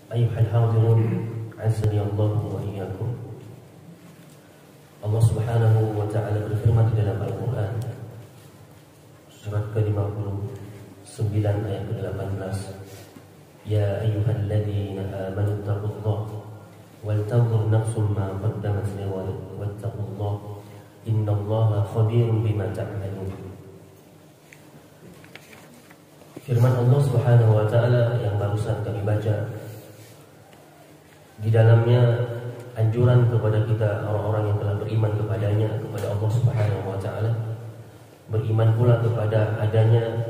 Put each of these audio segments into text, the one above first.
Ayyuhal hadirun, azani Allah wa iyyakum. Allah Subhanahu wa ta'ala berfirman di dalam Al-Qur'an surat ke-59 ayat ke-18, Ya ayyuhalladzina amanu taqullaha wal tanzur nafsum ma qaddamat lighad wattaqullaha innallaha khabirun bima ta'malun. Firman Allah Subhanahu wa ta'ala yang barusan kami baca, di dalamnya anjuran kepada kita orang-orang yang telah beriman kepadanya, kepada Allah Subhanahu wa ta'ala, beriman pula kepada adanya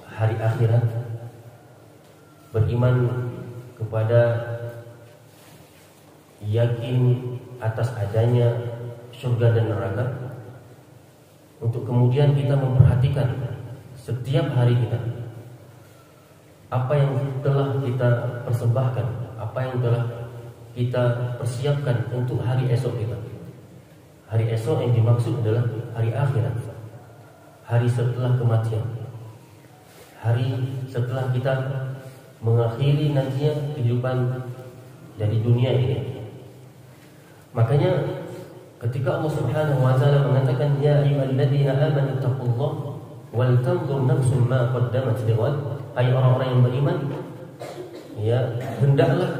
hari akhirat, beriman kepada yakin atas adanya surga dan neraka, untuk kemudian kita memperhatikan setiap hari kita apa yang telah kita persembahkan, apa yang telah kita persiapkan untuk hari esok kita. Hari esok yang dimaksud adalah hari akhirat, hari setelah kematian, hari setelah kita mengakhiri nantinya kehidupan dari dunia ini. Makanya ketika Allah Subhanahu wa ta'ala mengatakan ya ayyuhalladzina amanu taqullaha wal tanzur nafsum ma qaddamat lighad, hai orang-orang yang beriman, ya hendaklah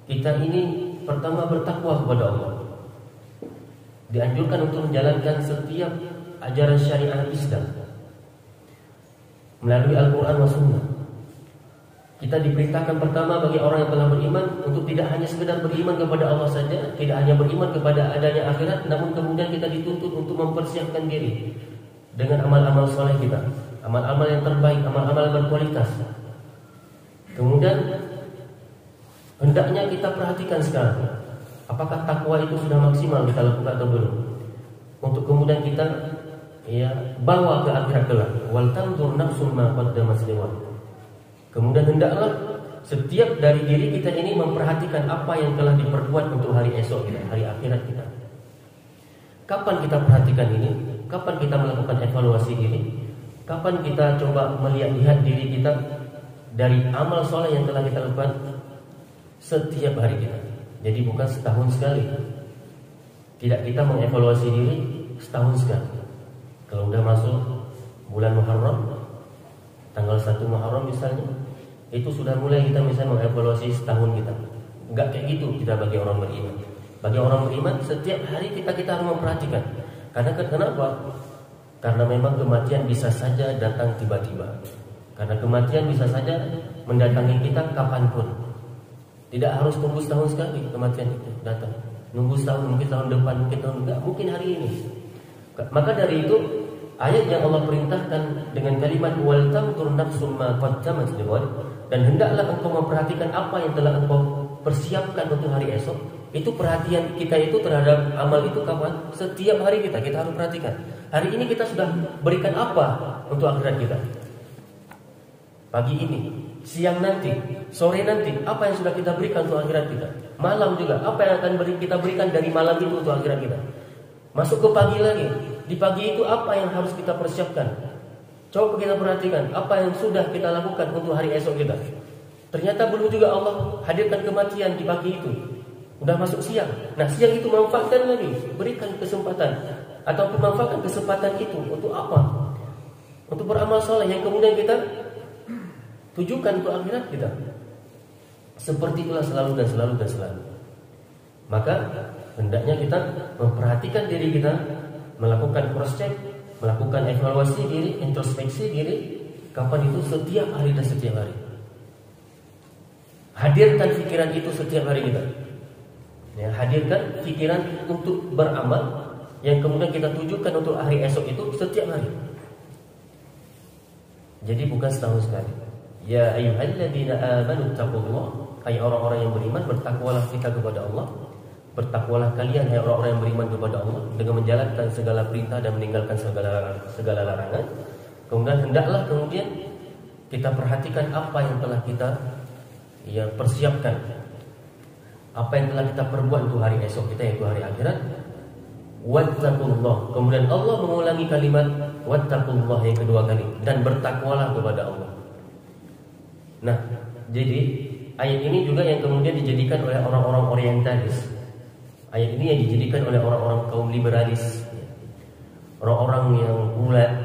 kita ini pertama bertakwa kepada Allah. Dianjurkan untuk menjalankan setiap ajaran syariat Islam melalui Al-Quran wa Sunnah. Kita diperintahkan pertama bagi orang yang telah beriman untuk tidak hanya sekedar beriman kepada Allah saja, tidak hanya beriman kepada adanya akhirat, namun kemudian kita dituntut untuk mempersiapkan diri dengan amal-amal soleh kita, amal-amal yang terbaik, amal-amal berkualitas. Kemudian hendaknya kita perhatikan sekarang, apakah takwa itu sudah maksimal kita lakukan atau belum, untuk kemudian kita bawa ke akhirat kelak. Wal tanzur nafsum ma qaddamat lighad. Kemudian hendaklah setiap dari diri kita ini memperhatikan apa yang telah diperbuat untuk hari esok kita, hari akhirat kita. Kapan kita perhatikan ini? Kapan kita melakukan evaluasi diri? Kapan kita coba melihat diri kita dari amal soleh yang telah kita lakukan setiap hari kita? Jadi bukan setahun sekali. Tidak kita mengevaluasi diri setahun sekali. Kalau udah masuk bulan Muharram, tanggal 1 Muharram misalnya, itu sudah mulai kita misalnya mengevaluasi setahun kita. Enggak kayak gitu kita bagi orang beriman. Bagi orang beriman setiap hari kita harus memperhatikan. Karena kenapa? Karena memang kematian bisa saja datang tiba-tiba. Karena kematian bisa saja mendatangi kita kapanpun. Tidak harus tunggu setahun sekali kematian itu datang. Nunggu setahun, mungkin tahun depan, mungkin tahun enggak, mungkin hari ini. Maka dari itu ayat yang Allah perintahkan dengan kalimat wal tanzur nafsum ma qaddamat lighad, dan hendaklah engkau memperhatikan apa yang telah engkau persiapkan untuk hari esok. Itu perhatian kita itu terhadap amal itu kapan? Setiap hari kita harus perhatikan. Hari ini kita sudah berikan apa untuk akhirat kita? Pagi ini, siang nanti, sore nanti, apa yang sudah kita berikan untuk akhirat kita? Malam juga, apa yang akan kita berikan dari malam itu untuk akhirat kita? Masuk ke pagi lagi. Di pagi itu apa yang harus kita persiapkan? Coba kita perhatikan apa yang sudah kita lakukan untuk hari esok kita. Ternyata belum juga Allah hadirkan kematian di pagi itu. Udah masuk siang. Nah siang itu manfaatkan lagi, berikan kesempatan ataupun manfaatkan kesempatan itu untuk apa? Untuk beramal soleh yang kemudian kita tujukan untuk akhirat kita. Seperti itulah selalu dan selalu dan selalu. Maka hendaknya kita memperhatikan diri kita, melakukan cross check, melakukan evaluasi diri, introspeksi diri. Kapan itu? Setiap hari dan setiap hari. Hadirkan pikiran itu setiap hari kita. Ya, hadirkan pikiran untuk beramal yang kemudian kita tujukan untuk hari esok itu setiap hari. Jadi bukan setahun sekali. Ya ayyuhalladzina amanu taqullaha, hai orang-orang yang beriman, bertakwalah kita kepada Allah. Bertakwalah kalian hai orang-orang yang beriman kepada Allah dengan menjalankan segala perintah dan meninggalkan segala larangan. Kemudian hendaklah kemudian kita perhatikan apa yang telah kita persiapkan, apa yang telah kita perbuat untuk hari esok kita, yaitu hari akhirat. Wattaqullah. Kemudian Allah mengulangi kalimat wattaqullah yang kedua kali, dan bertakwalah kepada Allah. Nah, Jadi ayat ini juga yang kemudian dijadikan oleh orang-orang orientalis. Ayat ini yang dijadikan oleh orang-orang kaum liberalis, orang-orang yang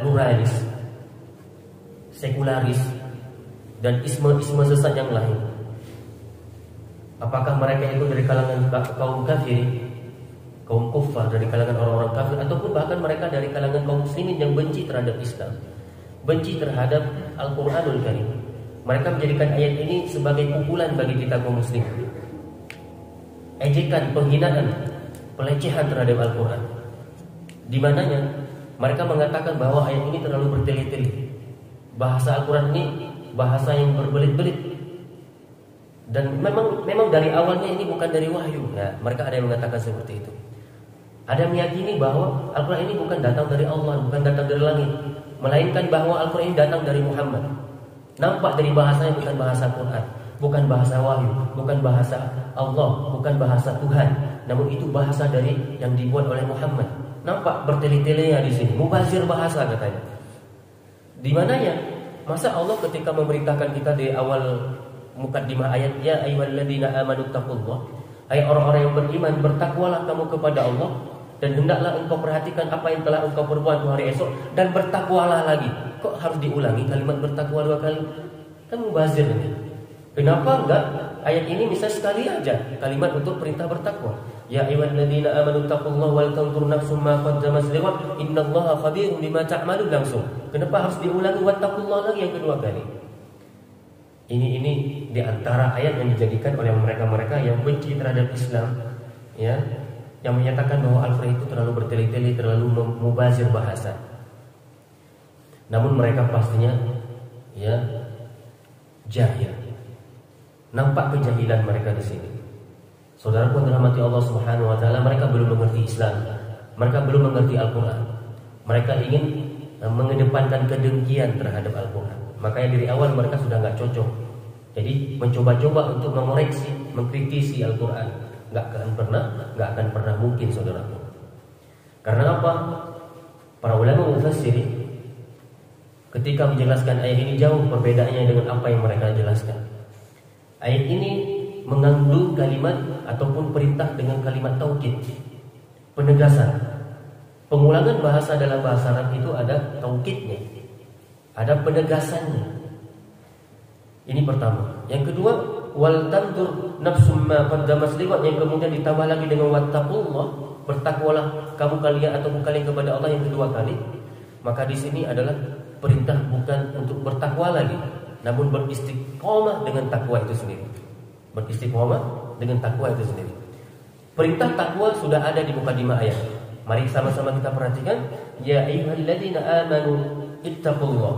pluralis, sekularis, dan isme-isme sesat yang lain. Apakah mereka itu dari kalangan kaum kafir, kaum kufar, dari kalangan orang-orang kafir, ataupun bahkan mereka dari kalangan kaum muslimin yang benci terhadap Islam, benci terhadap Al-Quranul Karim. Mereka menjadikan ayat ini sebagai pukulan bagi kita kaum muslim, ejekan, penghinaan, pelecehan terhadap Al-Quran. Di mananya mereka mengatakan bahwa ayat ini terlalu bertele-tele. Bahasa Al-Quran ini bahasa yang berbelit-belit. Dan memang dari awalnya ini bukan dari wahyu. Ya, mereka ada yang mengatakan seperti itu. Ada yang meyakini bahwa Al-Quran ini bukan datang dari Allah, bukan datang dari langit, melainkan bahwa Al-Quran ini datang dari Muhammad. Nampak dari bahasanya bukan bahasa Quran, bukan bahasa wahyu, bukan bahasa Allah, bukan bahasa Tuhan, namun itu bahasa dari yang dibuat oleh Muhammad. Nampak bertele-telenya di sini, mubazir bahasa katanya. Di mananya? Masa Allah ketika memerintahkan kita di awal mukaddimah ayat, ya ayyuhalladzina amanu taqullah, hai orang-orang yang beriman, bertakwalah kamu kepada Allah, dan hendaklah engkau perhatikan apa yang telah engkau perbuat hari esok, dan bertakwalah lagi. Kok harus diulangi kalimat bertakwa 2 kali? Kan mubazir ini. Kenapa enggak ayat ini misalnya sekali aja kalimat untuk perintah bertakwa? Ya ayyuhalladzina amanu taqullaha wal tanzur nafsum ma qaddamat lighad innallaha khabirum bima ta'malun langsung. Kenapa harus diulangi wattaqullaha lagi yang kedua kali? Ini di antara ayat yang dijadikan oleh mereka-mereka yang benci terhadap Islam, ya, yang menyatakan bahwa Al-Quran itu terlalu bertele-tele, terlalu mubazir bahasa. Namun mereka pastinya ya jahil. Nampak kejahilan mereka di sini. Saudaraku yang dirahmati Allah Subhanahu wa taala, mereka belum mengerti Islam. Mereka belum mengerti Al-Quran. Mereka ingin mengedepankan kedengkian terhadap Al-Quran. Makanya dari awal mereka sudah nggak cocok. Jadi mencoba-coba untuk mengoreksi, mengkritisi Al-Quran. Nggak akan pernah mungkin, saudaraku. Karena apa? Para ulama mufassir ketika menjelaskan ayat ini jauh perbedaannya dengan apa yang mereka jelaskan. Ayat ini mengandung kalimat ataupun perintah dengan kalimat taukid, penegasan. Pengulangan bahasa dalam bahasa Arab itu ada taukidnya, ada penegasannya. Ini pertama. Yang kedua, wal tandur nafsum ma qaddamat liwat, yang kemudian ditambah lagi dengan wattaqullah, bertakwalah kamu kalian kepada Allah yang kedua kali. Maka di sini adalah perintah bukan untuk bertakwa lagi, namun beristiqomah dengan takwa itu sendiri. Beristiqomah dengan takwa itu sendiri. Perintah takwa sudah ada di mukadimah ayat. Mari sama-sama kita perhatikan. Ya ayyuhalladzina amanu ittaqullah.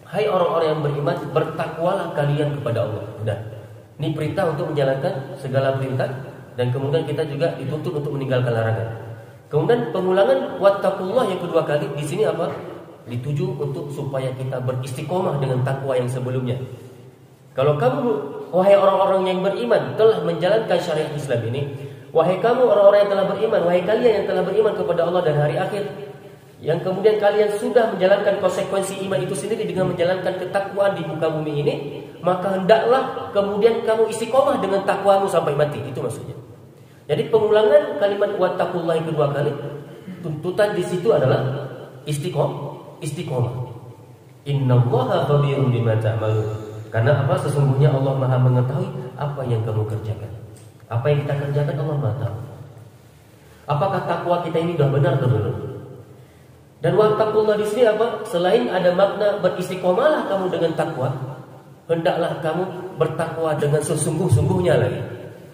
Hai orang-orang yang beriman, bertakwalah kalian kepada Allah. Sudah. Ini perintah untuk menjalankan segala perintah, dan kemudian kita juga dituntut untuk meninggalkan larangan. Kemudian pengulangan wattaqullah yang kedua kali di sini apa? Dituju untuk supaya kita beristiqomah dengan takwa yang sebelumnya. Kalau kamu, wahai orang-orang yang beriman, telah menjalankan syariat Islam ini, wahai kamu orang-orang yang telah beriman, wahai kalian yang telah beriman kepada Allah dan hari akhir, yang kemudian kalian sudah menjalankan konsekuensi iman itu sendiri dengan menjalankan ketakwaan di muka bumi ini, maka hendaklah kemudian kamu istiqomah dengan takwamu sampai mati. Itu maksudnya. Jadi pengulangan kalimat wattaqullah yang kedua kali, tuntutan di situ adalah istiqomah. Innallaha khabirum bima ta'malun. Karena apa? Sesungguhnya Allah Maha mengetahui apa yang kamu kerjakan. Apa yang kita kerjakan Allah Maha tahu. Apakah takwa kita ini sudah benar atau belum? Dan wattaqullah di sini apa? Selain ada makna beristiqomahlah kamu dengan takwa, hendaklah kamu bertakwa dengan sesungguh-sungguhnya lagi.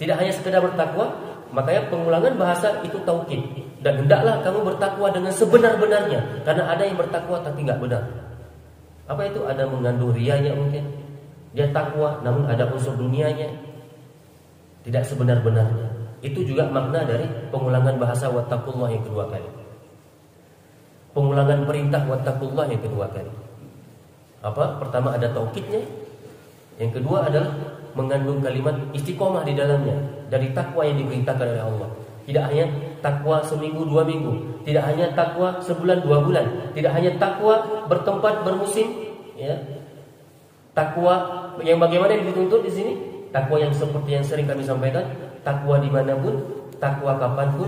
Tidak hanya sekedar bertakwa, makanya pengulangan bahasa itu taukid. Dan hendaklah kamu bertakwa dengan sebenar-benarnya. Karena ada yang bertakwa tapi nggak benar. Apa itu? Ada mengandung rianya mungkin. Dia takwa namun ada unsur dunianya. Tidak sebenar-benarnya. Itu juga makna dari pengulangan bahasa wattaqullah yang kedua kali. Pengulangan perintah wattaqullah yang kedua kali. Apa? Pertama ada taukidnya. Yang kedua adalah mengandung kalimat istiqomah di dalamnya dari takwa yang diperintahkan oleh Allah. Tidak hanya takwa seminggu 2 minggu, tidak hanya takwa sebulan 2 bulan, tidak hanya takwa bertempat bermusim, ya. Takwa yang bagaimana yang dituntut di sini? Takwa yang seperti yang sering kami sampaikan, takwa dimanapun, takwa kapanpun,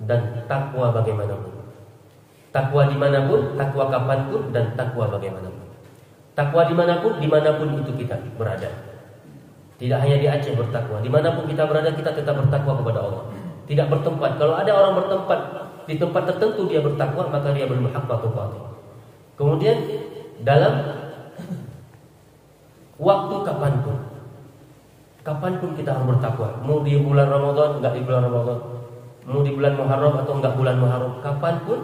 dan takwa bagaimanapun. Takwa dimanapun, takwa kapanpun, dan takwa bagaimanapun. Takwa dimanapun itu kita berada. Tidak hanya di Aceh bertakwa, dimanapun kita berada kita tetap bertakwa kepada Allah. Tidak bertempat. Kalau ada orang bertempat di tempat tertentu dia bertakwa, maka dia bermuhabbatul fatih. Kemudian dalam waktu kapanpun kita harus bertakwa. Mau di bulan Ramadan, enggak di bulan Ramadan. Mau di bulan Muharram atau enggak bulan Muharram, kapanpun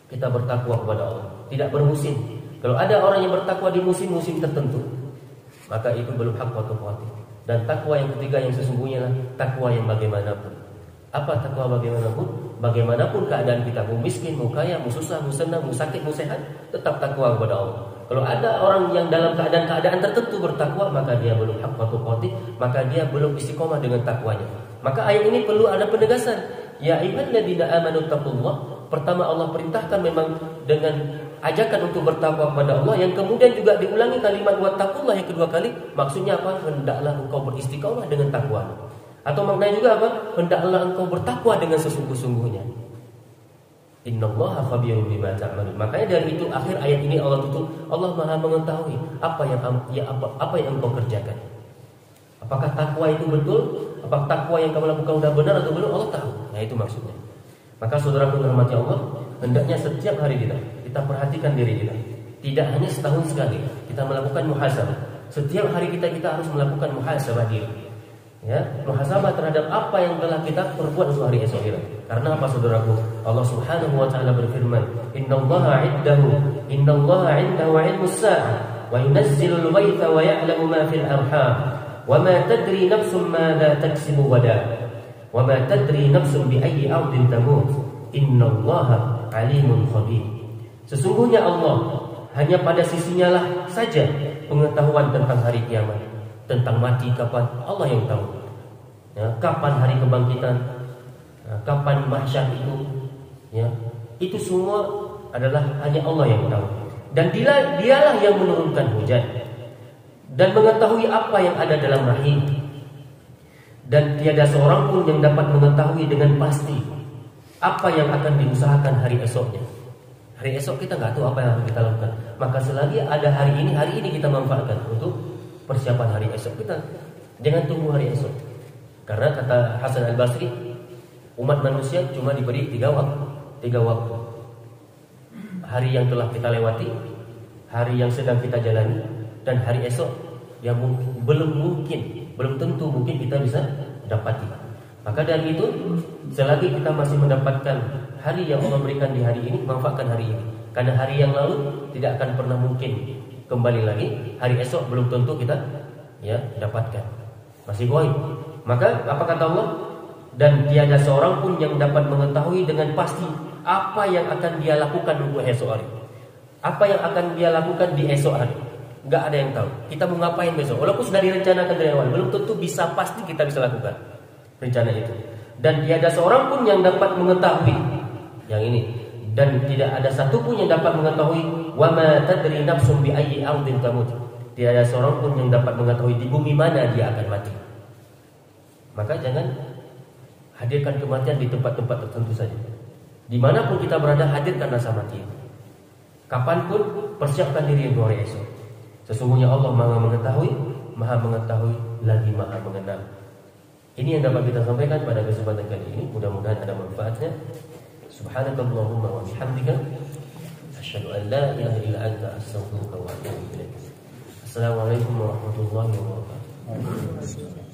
kita bertakwa kepada Allah. Tidak bermusim. Kalau ada orang yang bertakwa di musim-musim tertentu, maka itu belum haqqatul fatih. Dan takwa yang ketiga yang sesungguhnya takwa yang bagaimanapun. Apa takwa bagaimanapun? Bagaimanapun keadaan kita, mau miskin, mau kaya, mau susah, mau senang, mau sakit, mau sehat, tetap takwa kepada Allah. Kalau ada orang yang dalam keadaan tertentu bertakwa, maka dia belum haqqatul fatih, maka dia belum istiqomah dengan takwanya. Maka ayat ini perlu ada penegasan. Ya ayyuhalladzina amanu taqullah. Pertama Allah perintahkan memang dengan ajakan untuk bertakwa kepada Allah, yang kemudian juga diulangi kalimat wattaqullah yang kedua kali. Maksudnya apa? Hendaklah engkau beristiqomah dengan takwa. Atau maknanya juga apa? Hendaklah engkau bertakwa dengan sesungguh-sungguhnya. Innallaha khabirun bima ta'malun. Makanya dari itu akhir ayat ini Allah tutup, Allah Maha mengetahui apa yang engkau kerjakan. Apakah takwa itu betul? Apakah takwa yang kamu lakukan sudah benar atau belum? Allah tahu. Nah, itu maksudnya. Maka saudaraku yang dirahmati Allah, hendaknya setiap hari kita perhatikan diri kita. Tidak hanya setahun sekali kita melakukan muhasabah. Setiap hari kita harus melakukan muhasabah diri. Ya, muhasabah terhadap apa yang telah kita perbuat untuk hari esok kita. Karena apa saudaraku? Allah Subhanahu wa taala berfirman, "Innallaha 'indahu 'ilmus sa'ah wa yunazzilul ghaitha wa ya'lamu ma fil arham wa ma tadri nafsun madza taksibu ghadan wa ma tadri nafsun bi ayyi ardin tamut innallaha 'alimun khabir." Sesungguhnya Allah hanya pada sisinya lah saja pengetahuan tentang hari kiamat. Tentang mati kapan, Allah yang tahu. Ya, kapan hari kebangkitan, kapan mahsyar itu, ya, itu semua adalah hanya Allah yang tahu. Dan dialah yang menurunkan hujan dan mengetahui apa yang ada dalam rahim. Dan tiada seorang pun yang dapat mengetahui dengan pasti apa yang akan diusahakan hari esoknya. Hari esok kita nggak tahu apa yang akan kita lakukan. Maka selagi ada hari ini kita manfaatkan untuk persiapan hari esok kita. Jangan tunggu hari esok. Karena kata Hasan Al-Basri, umat manusia cuma diberi 3 waktu. Hari yang telah kita lewati, hari yang sedang kita jalani, dan hari esok yang belum tentu mungkin kita bisa dapati. Maka dari itu, selagi kita masih mendapatkan hari yang Allah berikan di hari ini, manfaatkan hari ini. Karena hari yang lalu tidak akan pernah mungkin kembali lagi. Hari esok belum tentu kita dapatkan, masih goib. Maka apa kata Allah? Dan tiada seorang pun yang dapat mengetahui dengan pasti apa yang akan dia lakukan untuk esok hari. Apa yang akan dia lakukan di esok hari, nggak ada yang tahu. Kita mau ngapain besok, walaupun sudah direncanakan dari awal, belum tentu bisa pasti kita bisa lakukan rencana itu. Dan tiada seorang pun yang dapat mengetahui yang ini. Dan tidak ada satupun yang dapat mengetahui wa ma tadri nafsun bi ayyi ardin tamut. Tidak ada seorang pun yang dapat mengetahui di bumi mana dia akan mati. Maka jangan hadirkan kematian di tempat-tempat tertentu saja. Dimanapun kita berada, hadirkan rasa mati. Kapanpun persiapkan diri untuk hari esok. Sesungguhnya Allah Maha mengetahui lagi Maha mengenal. Ini yang dapat kita sampaikan pada kesempatan kali ini. Mudah-mudahan ada manfaatnya. Subhanakallahumma wa bihamdika asyhadu an la ilaha illa anta astaghfiruka wa atubu ilaik. Assalamualaikum warahmatullahi wabarakatuh.